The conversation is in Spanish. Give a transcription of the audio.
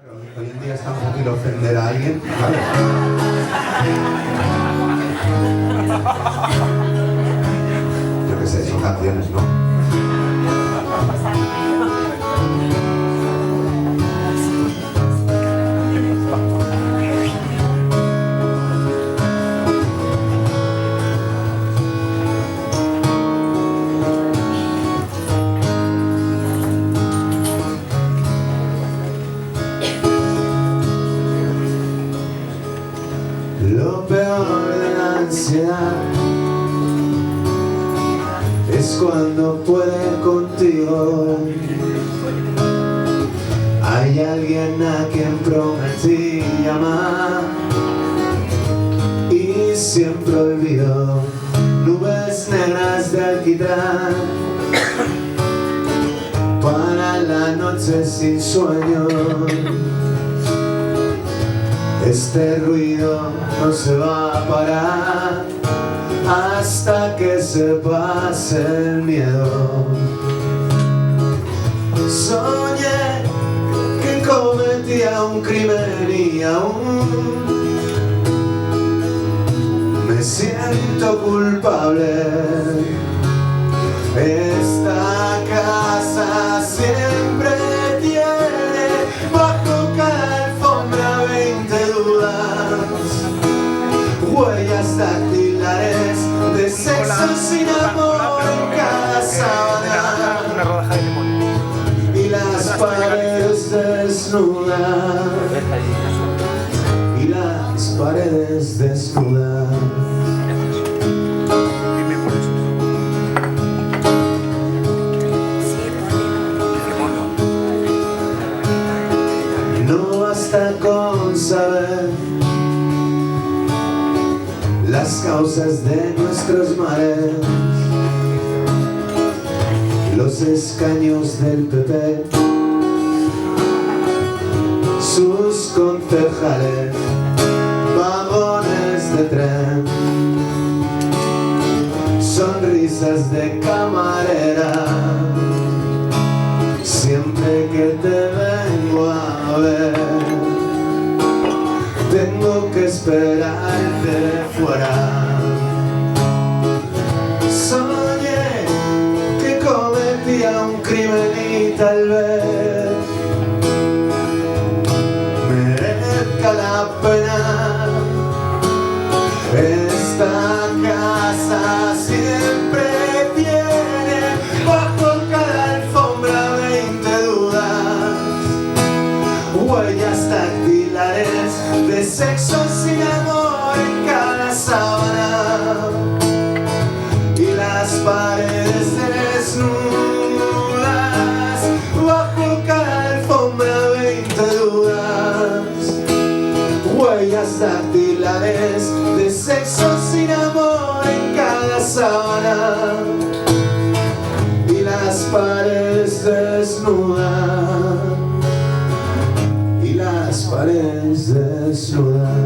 Hoy en día es tan fácil ofender a alguien, ¿vale? Yo qué sé, son canciones, ¿no? Lo peor de la ansiedad es cuando puede contigo. Hay alguien a quien prometí llamar y siempre olvido. Nubes negras de alquitrán para la noche sin sueño. Este ruido no se va a parar hasta que se pase el miedo. Soñé que cometía un crimen y aún me siento culpable. Esta casa siempre tiene bajo cada alfombra 20 huellas dactilares de sexo sin amor en cada sábana y las paredes desnudas y las paredes desnudas. No basta con saber las causas de nuestros mares, los escaños del PP, sus concejales, vagones de tren, sonrisas de camarera. Siempre que te vengo a ver, tengo que esperarte fuera. Soñé que cometía un crimen y tal vez merezca la pena. Esta casa siempre tiene bajo cada alfombra 20 dudas, huellas dactilares de sexo sin amor en cada sábana y las paredes desnudas, bajo cada alfombra 20 dudas, huellas dactilares de sexo sin amor en cada sábana y las paredes desnudas. Las paredes desnudas.